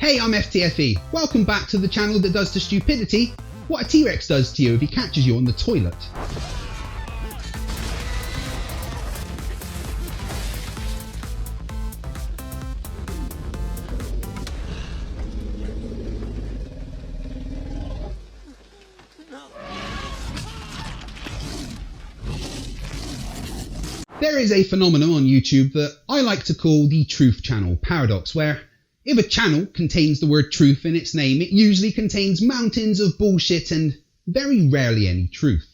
Hey, I'm FTFE. Welcome back to the channel that does to stupidity what a T-Rex does to you if he catches you on the toilet. There is a phenomenon on YouTube that I like to call the truth channel paradox, where if a channel contains the word truth in its name, it usually contains mountains of bullshit and very rarely any truth.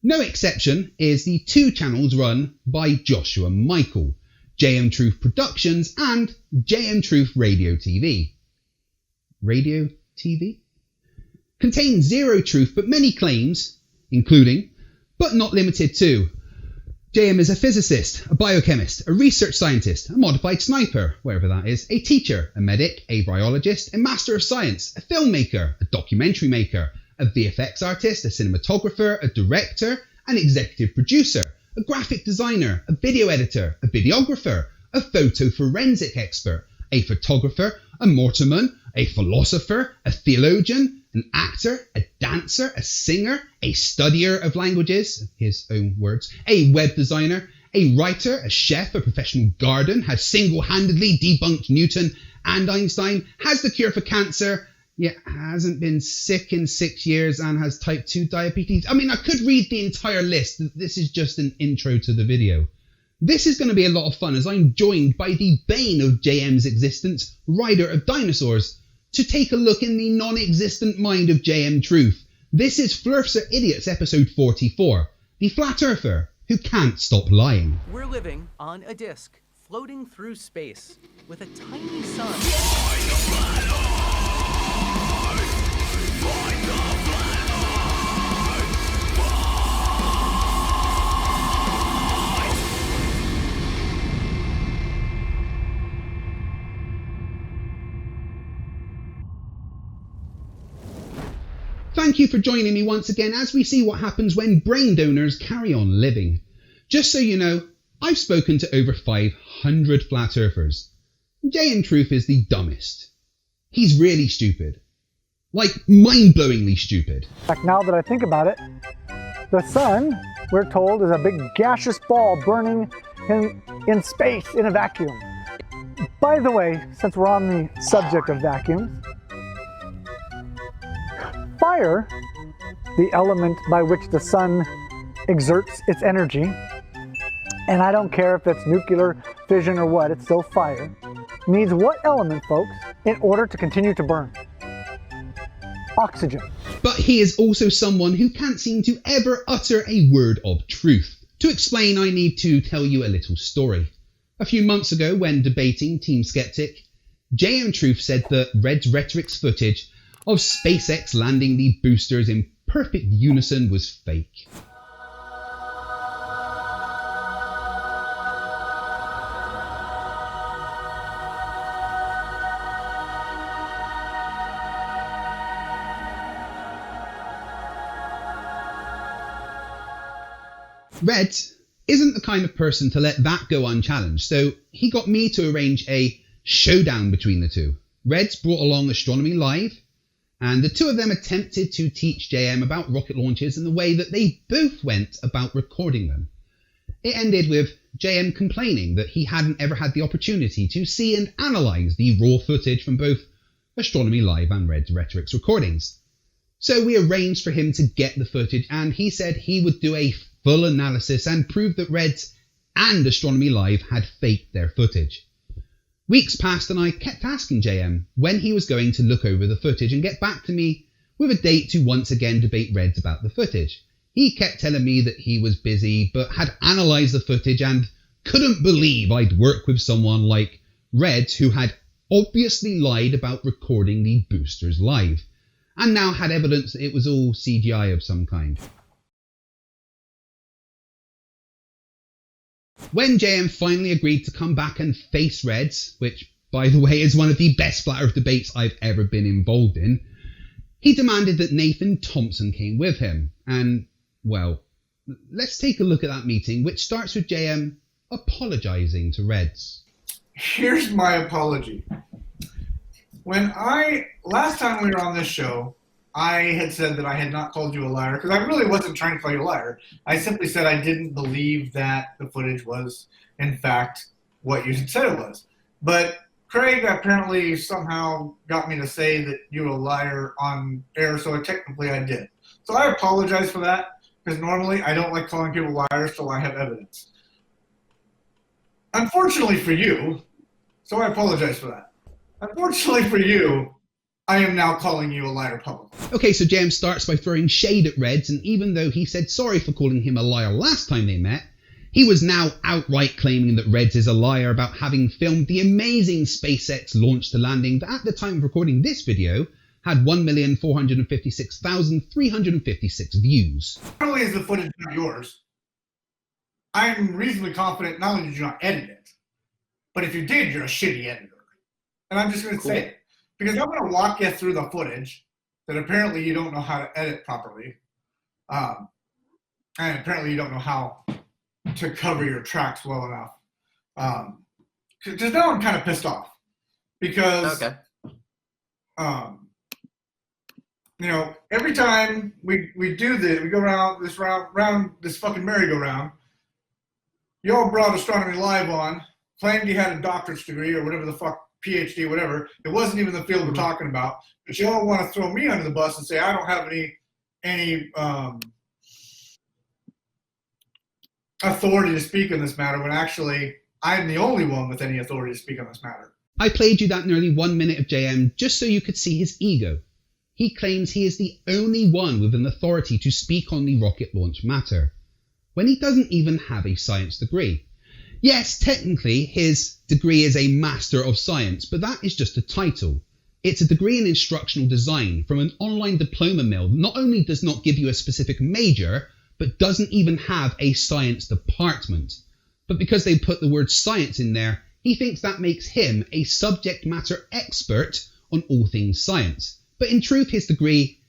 No exception is the two channels run by Joshua Michael, JM Truth Productions and JM Truth Radio TV. Radio TV? Contain zero truth but many claims, including, but not limited to, JM is a physicist, a biochemist, a research scientist, a modified sniper, wherever that is, a teacher, a medic, a biologist, a master of science, a filmmaker, a documentary maker, a VFX artist, a cinematographer, a director, an executive producer, a graphic designer, a video editor, a videographer, a photo forensic expert, a photographer, a mortarman, a philosopher, a theologian, an actor, a dancer, a singer, a studier of languages, his own words, a web designer, a writer, a chef, a professional garden, has single-handedly debunked Newton and Einstein, has the cure for cancer, yet hasn't been sick in 6 years and has type 2 diabetes. I mean, I could read the entire list. This is just an intro to the video. This is going to be a lot of fun as I'm joined by the bane of JM's existence, Rider of Dinosaurs, to take a look in the non-existent mind of JM Truth. This is Flerfs Are Idiots episode 44, the flat earther who can't stop lying. We're living on a disk, floating through space, with a tiny sun. Thank you for joining me once again as we see what happens when brain donors carry on living. Just so you know, I've spoken to over 500 flat earthers. JM Truth is the dumbest. He's really stupid. Like, mind-blowingly stupid. In fact, now that I think about it, the sun, we're told, is a big gaseous ball burning in space in a vacuum. By the way, since we're on the subject of vacuums, fire, the element by which the sun exerts its energy, and I don't care if it's nuclear fission or what, it's still fire, needs what element, folks, in order to continue to burn? Oxygen. But he is also someone who can't seem to ever utter a word of truth. To explain, I need to tell you a little story. A few months ago, when debating Team Skeptic, JM Truth said that Red's Rhetoric's footage of SpaceX landing the boosters in perfect unison was fake. Red isn't the kind of person to let that go unchallenged, so he got me to arrange a showdown between the two. Red's brought along Astronomy Live, and the two of them attempted to teach JM about rocket launches and the way that they both went about recording them. It ended with JM complaining that he hadn't ever had the opportunity to see and analyse the raw footage from both Astronomy Live and Red's Rhetoric's recordings. So we arranged for him to get the footage, and he said he would do a full analysis and prove that Red's and Astronomy Live had faked their footage. Weeks passed and I kept asking JM when he was going to look over the footage and get back to me with a date to once again debate Reds about the footage. He kept telling me that he was busy but had analysed the footage and couldn't believe I'd work with someone like Reds, who had obviously lied about recording the boosters live and now had evidence that it was all CGI of some kind. When JM finally agreed to come back and face Reds, which, by the way, is one of the best Flat Earth debates I've ever been involved in, he demanded that Nathan Thompson came with him. And, well, let's take a look at that meeting, which starts with JM apologising to Reds. Here's my apology. Last time we were on this show, I had said that I had not called you a liar because I really wasn't trying to call you a liar. I simply said I didn't believe that the footage was, in fact, what you had said it was. But Craig apparently somehow got me to say that you were a liar on air, so technically I did. So I apologize for that because normally I don't like calling people liars till I have evidence. Unfortunately for you, so I apologize for that. Unfortunately for you, I am now calling you a liar publicly. Okay, so James starts by throwing shade at Reds, and even though he said sorry for calling him a liar last time they met, he was now outright claiming that Reds is a liar about having filmed the amazing SpaceX launch to landing that at the time of recording this video had 1,456,356 views. Not only is the footage not yours, I'm reasonably confident not only did you not edit it, but if you did, you're a shitty editor. And I'm just going to say it. Because I'm going to walk you through the footage that apparently you don't know how to edit properly. And apparently you don't know how to cover your tracks well enough. Because now I'm kind of pissed off. Because, every time we do this, we go around this fucking merry-go-round, you all brought Astronomy Live on, claimed you had a doctorate's degree or whatever the fuck, PhD, whatever. It wasn't even the field we're talking about. But you all want to throw me under the bus and say I don't have any authority to speak on this matter when actually I'm the only one with any authority to speak on this matter. I played you that nearly 1 minute of JM just so you could see his ego. He claims he is the only one with an authority to speak on the rocket launch matter, when he doesn't even have a science degree. Yes, technically, his degree is a Master of Science, but that is just a title. It's a degree in instructional design from an online diploma mill that not only does not give you a specific major, but doesn't even have a science department. But because they put the word science in there, he thinks that makes him a subject matter expert on all things science. But in truth, his degree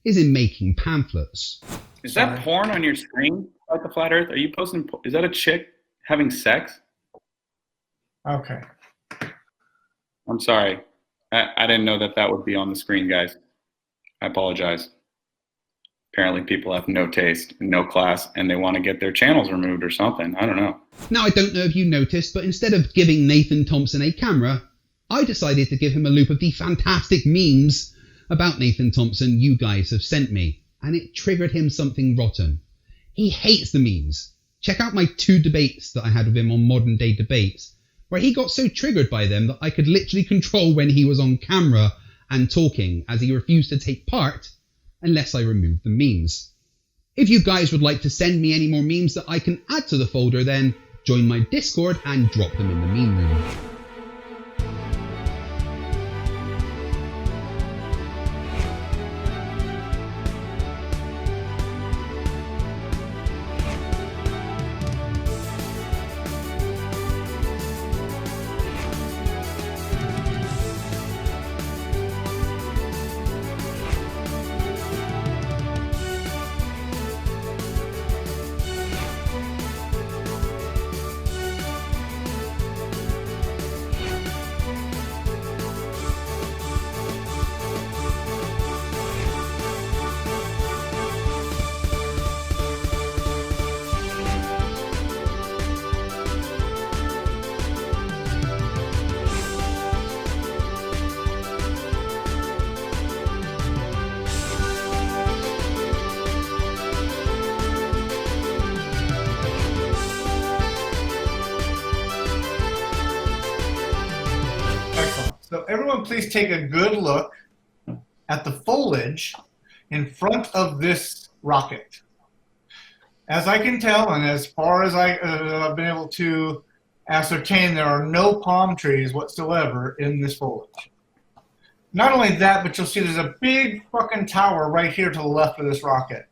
is in making pamphlets. Is that porn on your screen about the flat earth? Are you posting, is that a chick having sex? Okay. I'm sorry. I didn't know that would be on the screen, guys. I apologize. Apparently people have no taste, no class, and they want to get their channels removed or something. I don't know. Now, I don't know if you noticed, but instead of giving Nathan Thompson a camera, I decided to give him a loop of the fantastic memes about Nathan Thompson you guys have sent me, and it triggered him something rotten. He hates the memes. Check out my 2 debates that I had with him on Modern Day Debates, where he got so triggered by them that I could literally control when he was on camera and talking, as he refused to take part unless I removed the memes. If you guys would like to send me any more memes that I can add to the folder, then join my Discord and drop them in the meme room. So everyone please take a good look at the foliage in front of this rocket. As I can tell, and as far as I've been able to ascertain, there are no palm trees whatsoever in this foliage. Not only that, but you'll see there's a big fucking tower right here to the left of this rocket.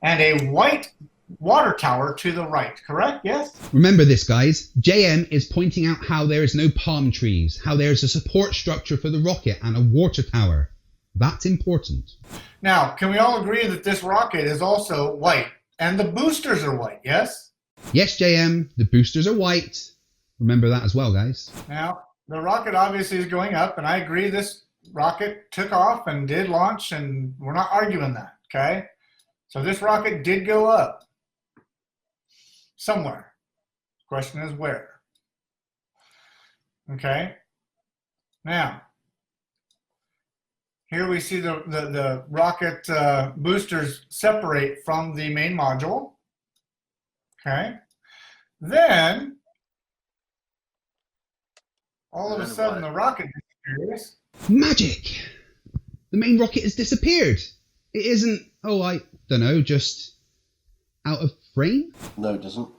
And a white water tower to the right, correct? Yes? Remember this, guys. JM is pointing out how there is no palm trees, how there is a support structure for the rocket and a water tower. That's important. Now, can we all agree that this rocket is also white? And the boosters are white, yes? Yes, JM, the boosters are white. Remember that as well, guys. Now, the rocket obviously is going up, and I agree this rocket took off and did launch, and we're not arguing that, okay? So this rocket did go up somewhere. Question is where? Okay? Now, here we see the rocket boosters separate from the main module. Okay? Then, all of a sudden, the rocket disappears. Magic! The main rocket has disappeared. It isn't, I don't know, just out of frame? No, it doesn't.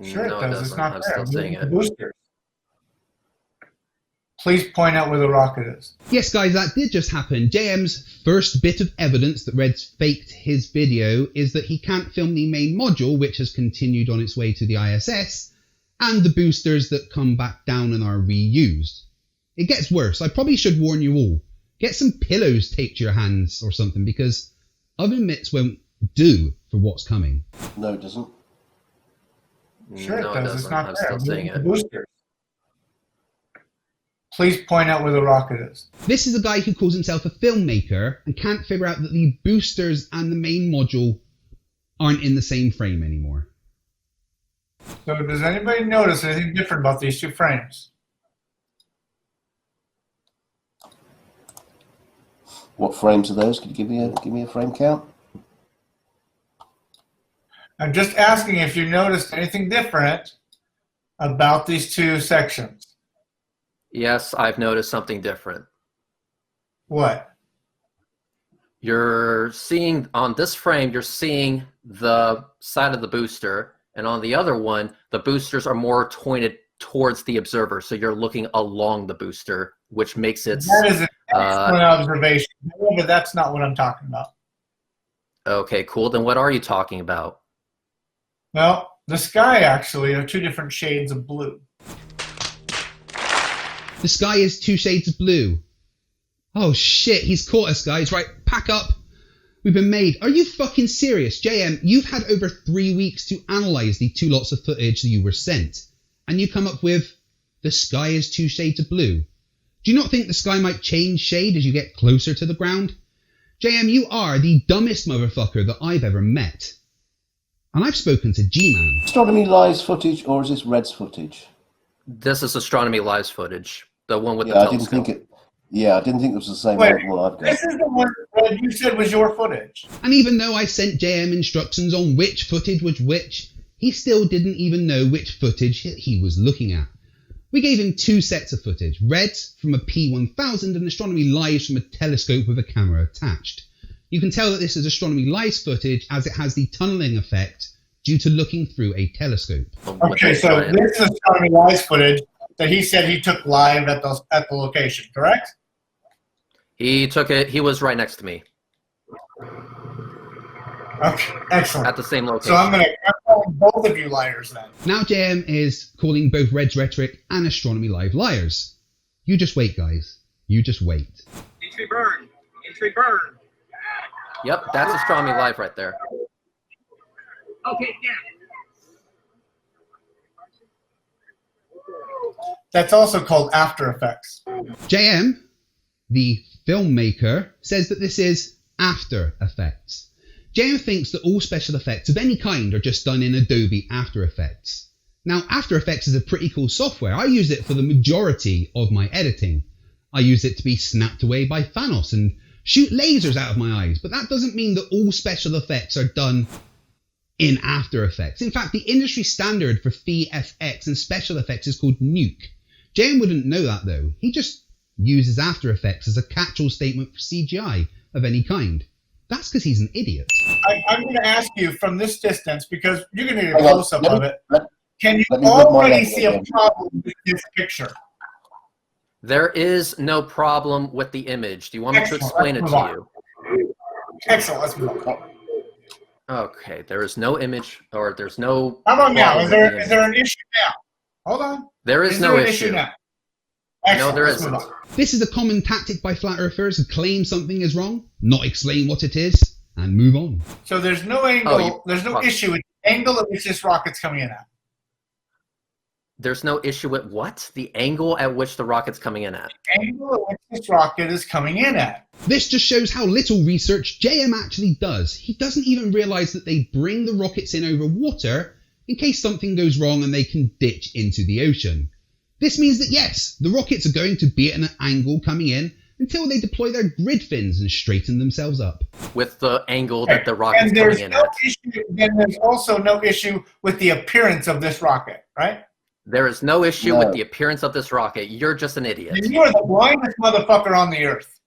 Sure No, it does. doesn't. It's not I'm there. still seeing The it. boosters. Please point out where the rocket is. Yes, guys, that did just happen. JM's first bit of evidence that Red's faked his video is that he can't film the main module, which has continued on its way to the ISS, and the boosters that come back down and are reused. It gets worse. I probably should warn you all. Get some pillows taped to your hands or something, because oven mitts won't do for what's coming. No, it doesn't. Sure No, it it does. It's doesn't. not I'm there. still seeing The it. boosters. Please point out where the rocket is. This is a guy who calls himself a filmmaker and can't figure out that the boosters and the main module aren't in the same frame anymore. So does anybody notice anything different about these two frames? What frames are those? Could you give me a frame count? I'm just asking if you noticed anything different about these two sections. Yes, I've noticed something different. What? You're seeing, on this frame, you're seeing the side of the booster, and on the other one, the boosters are more pointed towards the observer, so you're looking along the booster, which makes it... That is an excellent observation. But that's not what I'm talking about. Okay, cool. Then what are you talking about? Well, the sky actually are two different shades of blue. The sky is 2 shades of blue. Oh shit, he's caught us, guys. Right, pack up. We've been made. Are you fucking serious? JM, you've had over 3 weeks to analyse the 2 lots of footage that you were sent. And you come up with, the sky is 2 shades of blue. Do you not think the sky might change shade as you get closer to the ground? JM, you are the dumbest motherfucker that I've ever met. And I've spoken to G-Man. Astronomy Live's footage, or is this Red's footage? This is Astronomy Live's footage, the one with the I telescope. didn't think it. Yeah, I didn't think it was the same Wait, one I've got. this is the one that you said was your footage. And even though I sent JM instructions on which footage was which, he still didn't even know which footage he was looking at. We gave him 2 sets of footage, Red's from a P1000 and Astronomy Live's from a telescope with a camera attached. You can tell that this is Astronomy Live's footage as it has the tunnelling effect due to looking through a telescope. Okay, so this is Astronomy Live's footage that he said he took live at the location, correct? He took it, he was right next to me. Okay, excellent. At the same location. So I'm calling both of you liars then. Now JM is calling both Red's Rhetoric and Astronomy Live liars. You just wait, guys. You just wait. Entry burn. Entry burn. Yep, that's Astronomy Live right there. Okay, yeah. That's also called After Effects. JM, the filmmaker, says that this is After Effects. JM thinks that all special effects of any kind are just done in Adobe After Effects. Now, After Effects is a pretty cool software. I use it for the majority of my editing. I use it to be snapped away by Thanos and shoot lasers out of my eyes, but that doesn't mean that all special effects are done in After Effects. In fact, the industry standard for VFX and special effects is called Nuke. JM wouldn't know that though. He just uses After Effects as a catch-all statement for CGI of any kind. That's because he's an idiot. I'm going to ask you from this distance, because you're going to get a close-up of it. Can you let me rub my already leg see a again. problem with this picture? There is no problem with the image. Do you want me to Excellent. explain it Let's to move you? Excellent. Let's move on. Okay, there is no image, or there's no... How about now? problem Is with there the is image. there an issue now? Hold on. There is no there an issue. now? No, Excellent. there Let's move isn't. on. This is a common tactic by flat earthers who claim something is wrong, not explain what it is, and move on. So there's no angle. you- There's no issue with the angle at which this rocket's coming in at. There's no issue with what? The angle at which the rocket's coming in at. The angle at which this rocket is coming in at. This just shows how little research JM actually does. He doesn't even realise that they bring the rockets in over water in case something goes wrong and they can ditch into the ocean. This means that yes, the rockets are going to be at an angle coming in until they deploy their grid fins and straighten themselves up. With the angle that the rocket's coming in at. Then there's also no issue with the appearance of this rocket, right? There is no issue with the appearance of this rocket. You're just an idiot. You are the blindest motherfucker on the earth.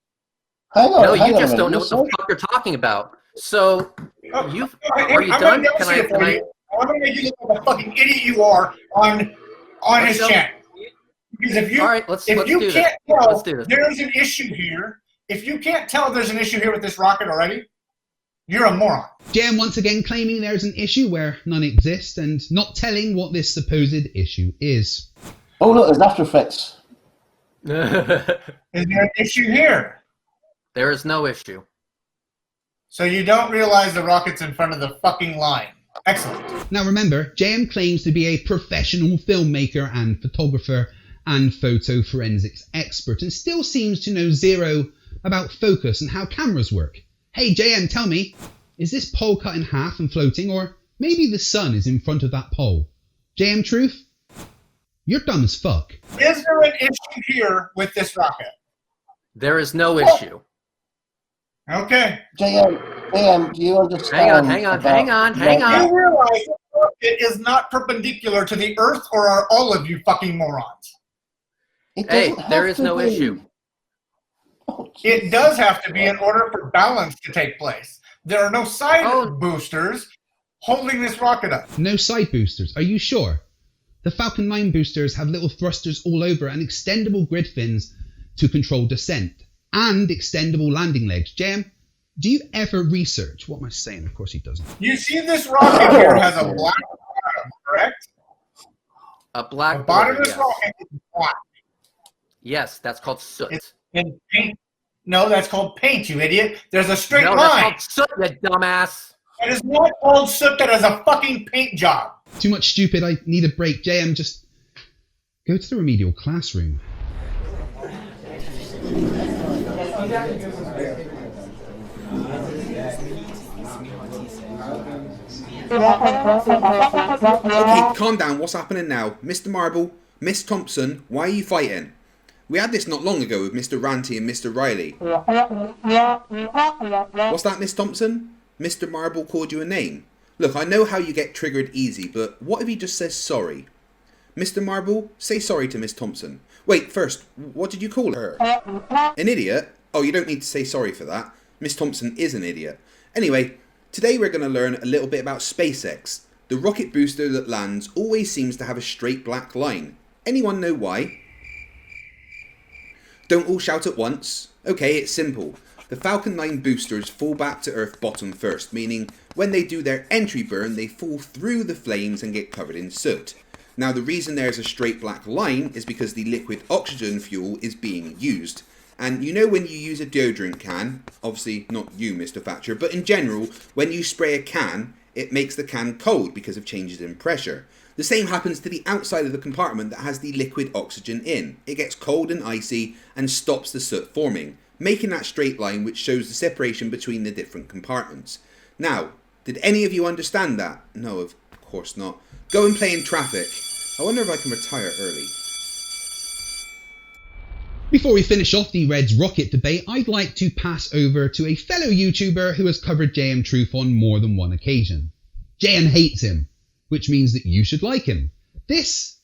No, you just don't know what the fuck you're talking about. So, are you done? I'm going to make you look like the fucking idiot you are on his channel. Because if you, all right, let's do this. There's an issue here. If you can't tell there's an issue here with this rocket already, you're a moron. JM once again claiming there's an issue where none exists and not telling what this supposed issue is. Oh look, there's After Effects. Is there an issue here? There is no issue. So you don't realize the rocket's in front of the fucking line. Excellent. Now remember, JM claims to be a professional filmmaker and photographer and photo forensics expert and still seems to know zero about focus and how cameras work. Hey JM, tell me, is this pole cut in half and floating, or maybe the sun is in front of that pole? JM Truth? You're dumb as fuck. Is there an issue here with this rocket? There is no issue. Okay. JM, do you understand? Hang on. You realize the rocket is not perpendicular to the Earth, or are all of you fucking morons? Hey, there is no issue. It does have to be in order for balance to take place. There are no side boosters holding this rocket up. No side boosters, are you sure? The Falcon 9 boosters have little thrusters all over and extendable grid fins to control descent, and extendable landing legs. JM, do you ever research? What am I saying? Of course he doesn't. You see this rocket here has a black bottom, correct? A black the bottom border, of this rocket is black. Yes, that's called soot. It's in paint. No, that's called paint, you idiot. There's a straight line. That's called soot, you dumbass. That is not called soot. That is a fucking paint job. Too much stupid. I need a break. JM, just go to the remedial classroom. Okay, calm down. What's happening now? Mr. Marble, Miss Thompson, why are you fighting? We had this not long ago with Mr. Ranty and Mr. Riley. What's that, Miss Thompson? Mr. Marble called you a name. Look, I know how you get triggered easy, but what if he just says sorry? Mr. Marble, say sorry to Miss Thompson. Wait, first, what did you call her? An idiot? Oh, you don't need to say sorry for that. Miss Thompson is an idiot. Anyway, today we're going to learn a little bit about SpaceX. The rocket booster that lands always seems to have a straight black line. Anyone know why? Don't all shout at once. Okay, it's simple. The Falcon 9 boosters fall back to Earth bottom first, meaning when they do their entry burn, they fall through the flames and get covered in soot. Now the reason there's a straight black line is because the liquid oxygen fuel is being used. And you know when you use a deodorant can, obviously not you Mr. Thatcher, but in general, when you spray a can, it makes the can cold because of changes in pressure. The same happens to the outside of the compartment that has the liquid oxygen in. It gets cold and icy and stops the soot forming, making that straight line which shows the separation between the different compartments. Now, did any of you understand that? No, of course not. Go and play in traffic. I wonder if I can retire early. Before we finish off the Reds rocket debate, I'd like to pass over to a fellow YouTuber who has covered JM Truth on more than one occasion. JM hates him, which means that you should like him. This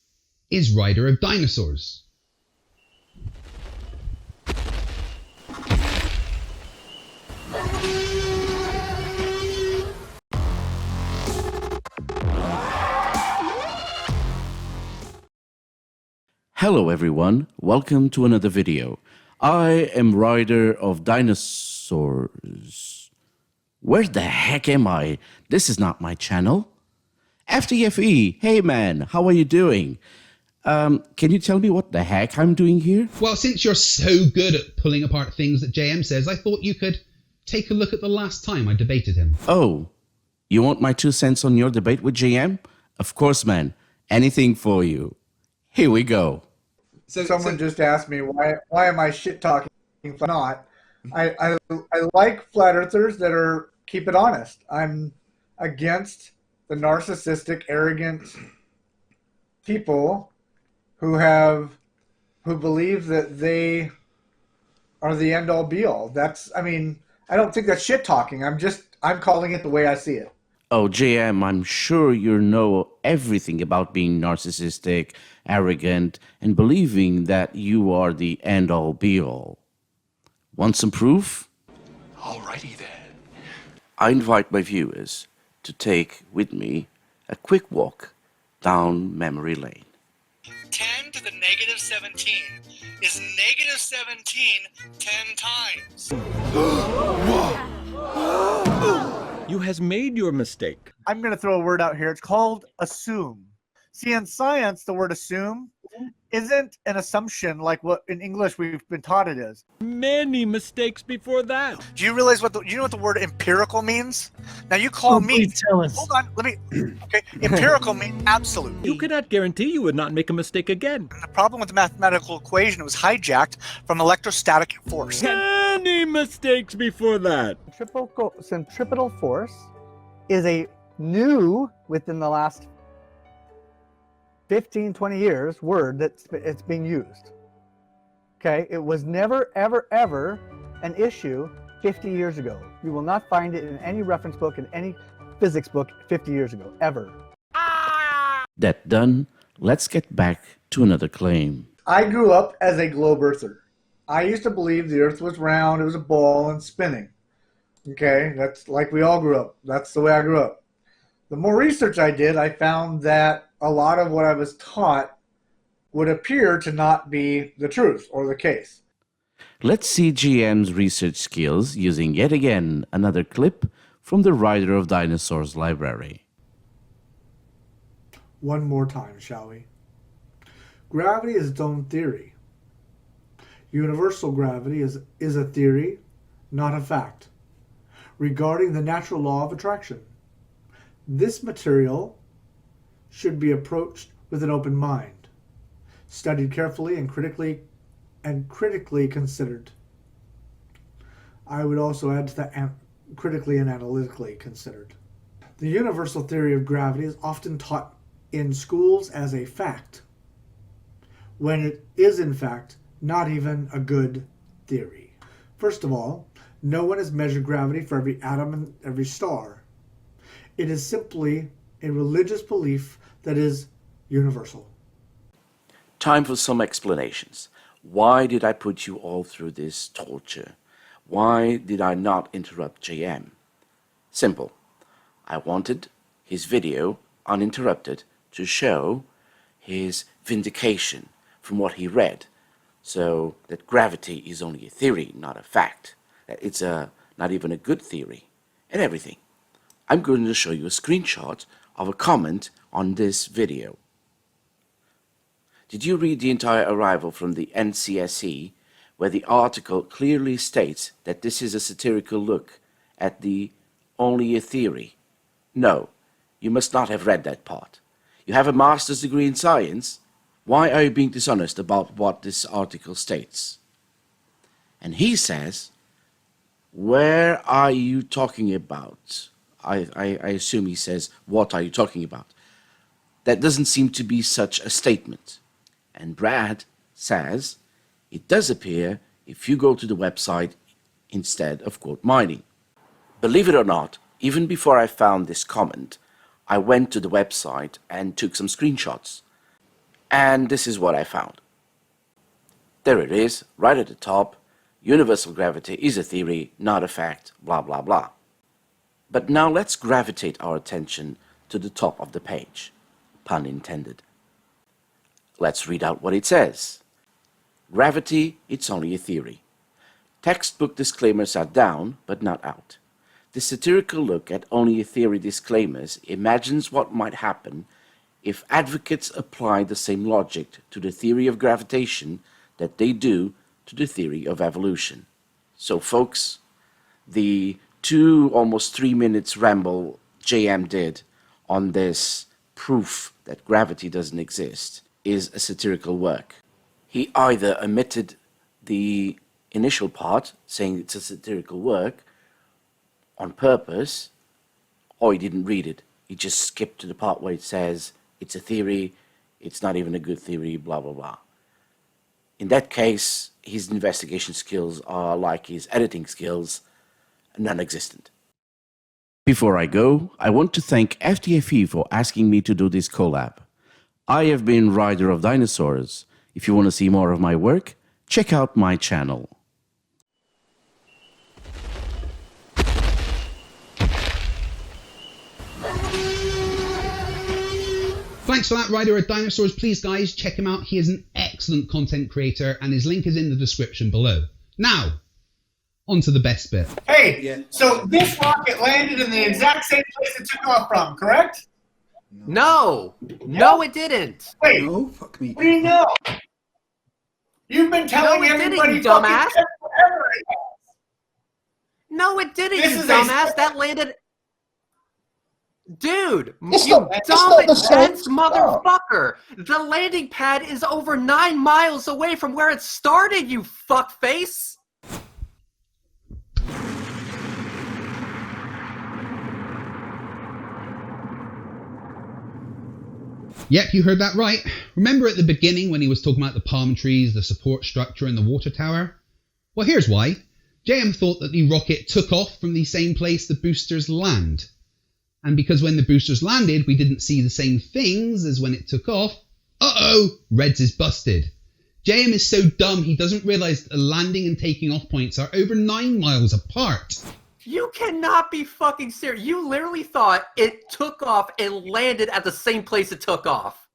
is Rider of Dinosaurs. Hello everyone, welcome to another video. I am Rider of Dinosaurs. Where the heck am I? This is not my channel. FTFE, hey man, how are you doing? Can you tell me what the heck I'm doing here? Well, since you're so good at pulling apart things that JM says, I thought you could take a look at the last time I debated him. Oh, you want my 2 cents on your debate with JM? Of course man, anything for you. Here we go. Someone just asked me why am I shit talking? Not. I like flat earthers that are keep it honest. I'm against the narcissistic, arrogant people who believe that they are the end all be all. I don't think that's shit talking. I'm calling it the way I see it. Oh, JM, I'm sure you know everything about being narcissistic, arrogant, and believing that you are the end-all be-all. Want some proof? Alrighty then. I invite my viewers to take with me a quick walk down memory lane. 10 to the negative 17 is negative 17 10 times. You has made your mistake. I'm going to throw a word out here. It's called assume. See, in science, the word assume isn't an assumption like what in English we've been taught it is. Many mistakes before that. Do you realize you know what the word empirical means? Now you call me. Tell us. Hold on, let me. Okay, empirical means absolute. You cannot guarantee you would not make a mistake again. And the problem with the mathematical equation, it was hijacked from electrostatic force. Many mistakes before that. Centripetal force is a new, within the last 15, 20 years, word that's it's being used. Okay, it was never, ever, ever an issue 50 years ago. You will not find it in any reference book, in any physics book 50 years ago, ever. That done, let's get back to another claim. I grew up as a globe earther. I used to believe the earth was round, it was a ball and spinning. Okay, that's like we all grew up. That's the way I grew up. The more research I did, I found that a lot of what I was taught would appear to not be the truth or the case. Let's see GM's research skills using yet again another clip from the Rider of Dinosaurs library. One more time, shall we? Gravity is its own theory. Universal gravity is a theory, not a fact, regarding the natural law of attraction. This material should be approached with an open mind, studied carefully and critically considered. I would also add to that critically and analytically considered. The universal theory of gravity is often taught in schools as a fact, when it is in fact not even a good theory. First of all, no one has measured gravity for every atom and every star. It is simply a religious belief that is universal. Time for some explanations. Why did I put you all through this torture? Why did I not interrupt JM? Simple. I wanted his video uninterrupted to show his vindication from what he read, so that gravity is only a theory, not a fact. It's not even a good theory, and everything. I'm going to show you a screenshot of a comment on this video. Did you read the entire arrival from the NCSE, where the article clearly states that this is a satirical look at the only a theory? No, you must not have read that part. You have a master's degree in science. Why are you being dishonest about what this article states? And he says, where are you talking about? I assume he says, what are you talking about? That doesn't seem to be such a statement. And Brad says, it does appear if you go to the website instead of quote mining. Believe it or not, even before I found this comment, I went to the website and took some screenshots. And this is what I found. There it is, right at the top. Universal gravity is a theory, not a fact, blah, blah, blah. But now let's gravitate our attention to the top of the page. Pun intended. Let's read out what it says. Gravity, it's only a theory. Textbook disclaimers are down, but not out. The satirical look at only a theory disclaimers imagines what might happen if advocates apply the same logic to the theory of gravitation that they do to the theory of evolution. So folks, the 2 almost 3 minutes ramble JM did on this proof that gravity doesn't exist is a satirical work. He either omitted the initial part, saying it's a satirical work, on purpose, or he didn't read it. He just skipped to the part where it says it's a theory, it's not even a good theory, blah, blah, blah. In that case, his investigation skills are like his editing skills, non-existent. Before I go, I want to thank FTFE for asking me to do this collab. I have been Rider of Dinosaurs. If you want to see more of my work, check out my channel. Thanks for that, Rider of Dinosaurs. Please, guys, check him out. He is an excellent content creator, and his link is in the description below. Now, on to the best bit. Hey, so this rocket landed in the exact same place it took off from, correct? No, it didn't. Wait, No, fuck me. what do you know? You've been telling No, it didn't, everybody you dumbass. forever. No, it didn't, This you is dumbass. That landed... Dude, It's you not dumb, the same dense stuff. motherfucker. The landing pad is over 9 miles away from where it started, you fuckface. Yep, you heard that right. Remember at the beginning when he was talking about the palm trees, the support structure, and the water tower? Well, here's why. JM thought that the rocket took off from the same place the boosters land. And because when the boosters landed, we didn't see the same things as when it took off, Reds is busted. JM is so dumb he doesn't realise that the landing and taking off points are over 9 miles apart. You cannot be fucking serious. You literally thought it took off and landed at the same place it took off.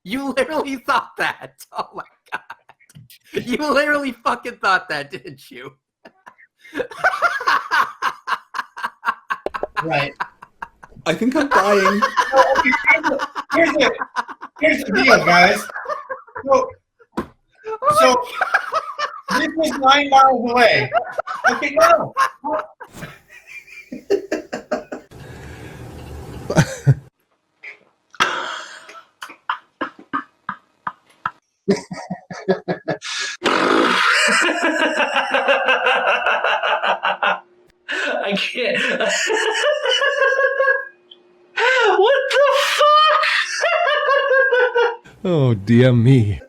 You literally thought that. Oh my god. You literally fucking thought that, didn't you? Right. I think I'm dying. Here's the deal, guys. So this is 9 miles away. Okay, no. I can't. What the fuck? Oh, dear me.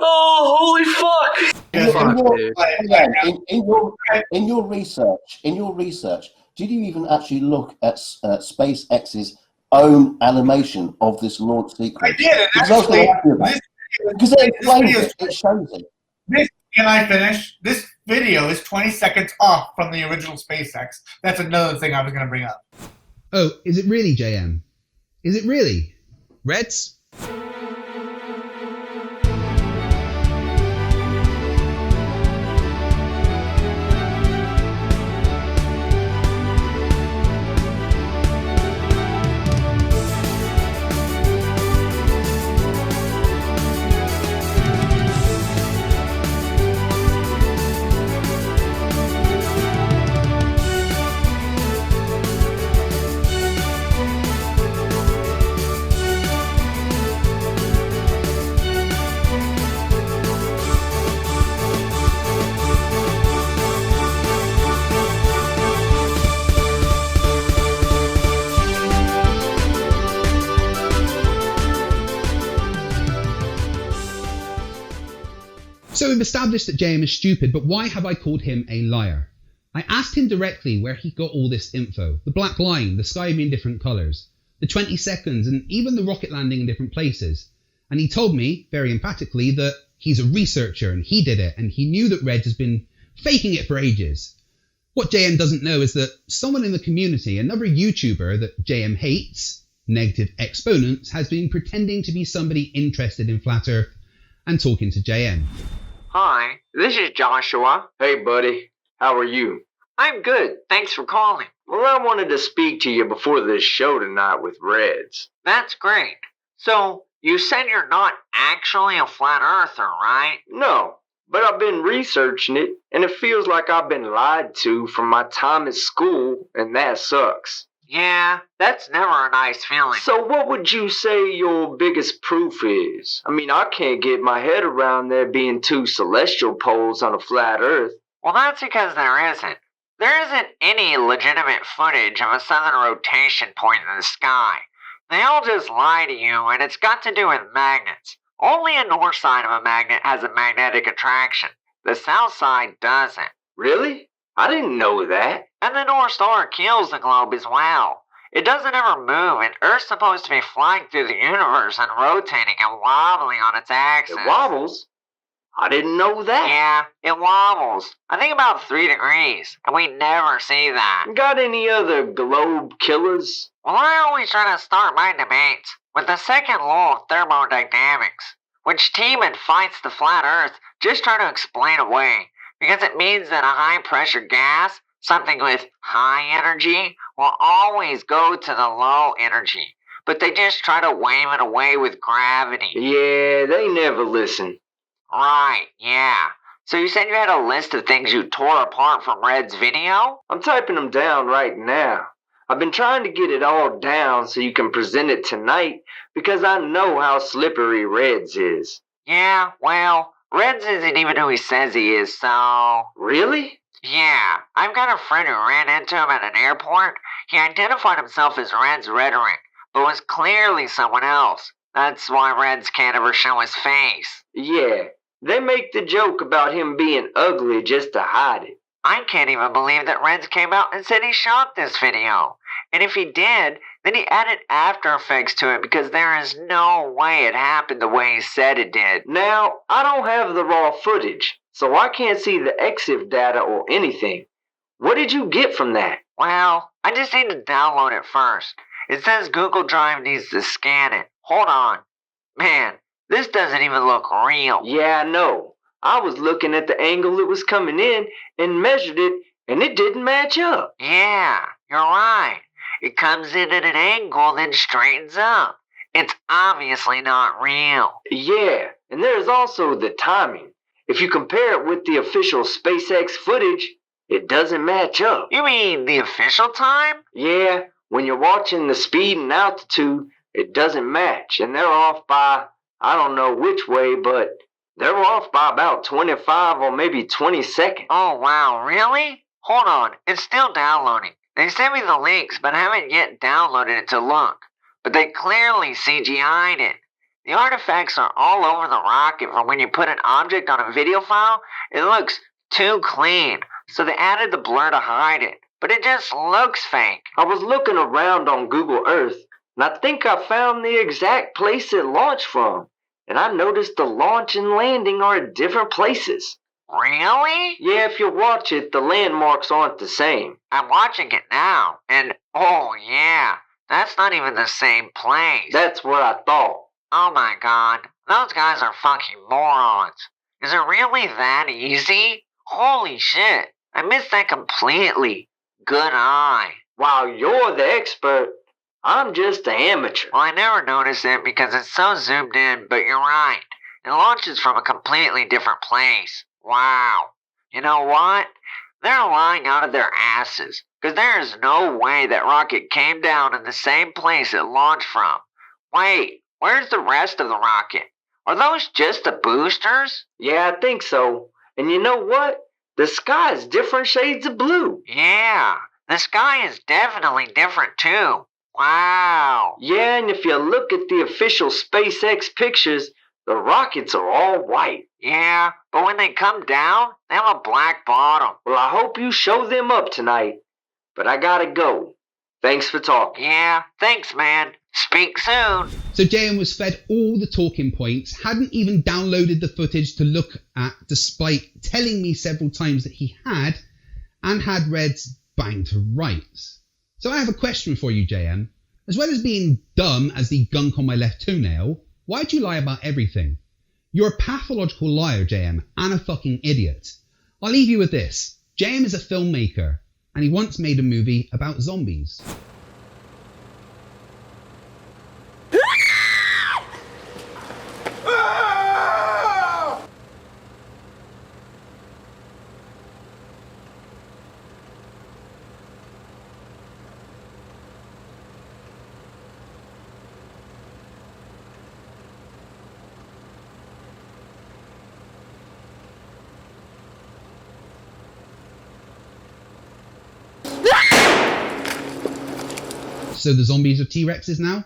Oh, holy fuck! In your research, did you even actually look at SpaceX's own animation of this launch sequence? I did, and Because I was going to ask you about it. Because it explains it, it shows it. Can I finish? This video is 20 seconds off from the original SpaceX. That's another thing I was going to bring up. Oh, is it really, JM? Is it really? Reds? So we've established that JM is stupid, but why have I called him a liar? I asked him directly where he got all this info. The black line, the sky being different colours, the 20 seconds, and even the rocket landing in different places. And he told me, very emphatically, that he's a researcher and he did it, and he knew that Reds has been faking it for ages. What JM doesn't know is that someone in the community, another YouTuber that JM hates, Negative Exponents, has been pretending to be somebody interested in Flat Earth and talking to JM. Hi, this is Joshua. Hey, buddy. How are you? I'm good. Thanks for calling. Well, I wanted to speak to you before this show tonight with Reds. That's great. So, You said you're not actually a flat earther, right? No, but I've been researching it, and it feels like I've been lied to from my time at school, and that sucks. Yeah, that's never a nice feeling. So what would you say your biggest proof is? I mean, I can't get my head around there being two celestial poles on a flat earth. Well, that's because there isn't. There isn't any legitimate footage of a southern rotation point in the sky. They all just lie to you, and it's got to do with magnets. Only a north side of a magnet has a magnetic attraction. The south side doesn't. Really? I didn't know that. And the North Star kills the globe as well. It doesn't ever move, and Earth's supposed to be flying through the universe and rotating and wobbling on its axis. It wobbles? I didn't know that. Yeah, it wobbles. I think about 3 degrees, and we never see that. Got any other globe killers? Well, I always try to start my debates with the second law of thermodynamics, which team and fights the flat Earth just try to explain away, because it means that a high-pressure gas, something with high energy, will always go to the low energy, but they just try to wave it away with gravity. Yeah, they never listen. Right, yeah. So you said you had a list of things you tore apart from Red's video? I'm typing them down right now. I've been trying to get it all down so you can present it tonight because I know how slippery Red's is. Yeah, well, Red's isn't even who he says he is, so... Really? Yeah, I've got a friend who ran into him at an airport. He identified himself as Red's rhetoric, but was clearly someone else. That's why Reds can't ever show his face. Yeah, they make the joke about him being ugly just to hide it. I can't even believe that Reds came out and said he shot this video. And if he did, then he added After Effects to it because there is no way it happened the way he said it did. Now, I don't have the raw footage, so I can't see the EXIF data or anything. What did you get from that? Well, I just need to download it first. It says Google Drive needs to scan it. Hold on. Man, this doesn't even look real. Yeah, I know. I was looking at the angle it was coming in and measured it, and it didn't match up. Yeah, you're right. It comes in at an angle, then straightens up. It's obviously not real. Yeah, and there's also the timing. If you compare it with the official SpaceX footage, it doesn't match up. You mean the official time? Yeah, when you're watching the speed and altitude, it doesn't match, and they're off by, I don't know which way, but they're off by about 25 or maybe 20 seconds. Oh, wow, really? Hold on, it's still downloading. They sent me the links, but haven't yet downloaded it to look. But they clearly CGI'd it. The artifacts are all over the rocket from when you put an object on a video file. It looks too clean, so they added the blur to hide it. But it just looks fake. I was looking around on Google Earth, and I think I found the exact place it launched from. And I noticed the launch and landing are at different places. Really? Yeah, if you watch it, the landmarks aren't the same. I'm watching it now, and oh yeah, that's not even the same place. That's what I thought. Oh my god, those guys are fucking morons. Is it really that easy? Holy shit, I missed that completely. Good eye. Wow, you're the expert. I'm just an amateur. Well, I never noticed it because it's so zoomed in, but you're right. It launches from a completely different place. Wow. You know what? They're lying out of their asses, because there is no way that rocket came down in the same place it launched from. Wait, where's the rest of the rocket? Are those just the boosters? Yeah, I think so. And you know what? The sky is different shades of blue. Yeah, the sky is definitely different too. Wow. Yeah, and if you look at the official SpaceX pictures, the rockets are all white. Yeah, but when they come down, they have a black bottom. Well, I hope you show them up tonight. But I gotta go. Thanks for talking. Yeah, thanks, man. Speak soon. So Jayant was fed all the talking points, hadn't even downloaded the footage to look at, despite telling me several times that he had, and had Reds bang to rights. So I have a question for you, Jayant. As well as being dumb as the gunk on my left toenail, why do you lie about everything? You're a pathological liar, Jayant, and a fucking idiot. I'll leave you with this. Jayant is a filmmaker, and he once made a movie about zombies. So the zombies are T-Rexes now?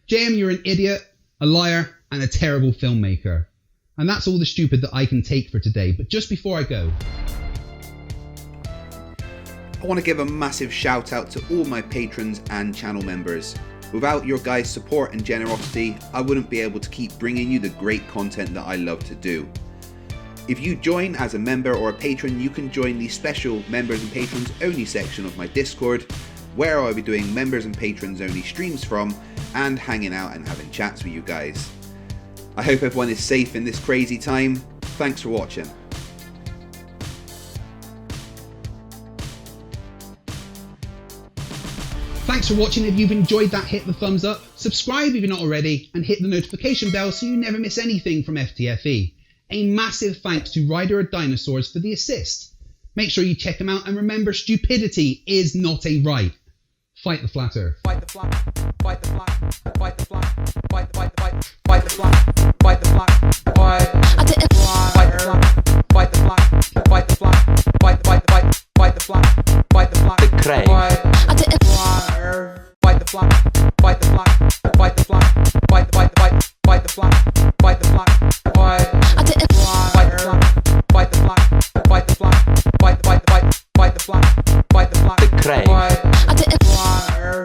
JM, you're an idiot, a liar, and a terrible filmmaker. And that's all the stupid that I can take for today. But just before I go, I want to give a massive shout out to all my patrons and channel members. Without your guys' support and generosity, I wouldn't be able to keep bringing you the great content that I love to do. If you join as a member or a patron, you can join the special members and patrons only section of my Discord, where I'll be doing members and patrons only streams from, and hanging out and having chats with you guys. I hope everyone is safe in this crazy time. Thanks for watching. thanks for watching. If you've enjoyed that, hit the thumbs up, subscribe if you're not already, and hit the notification bell so you never miss anything from FTFE. A massive thanks to Rider of Dinosaurs for the assist. Make sure you check them out, and remember, stupidity is not a right. Fight the flat earth. Fight the flat. Fight the flat. Fight the flat. Fight the flat.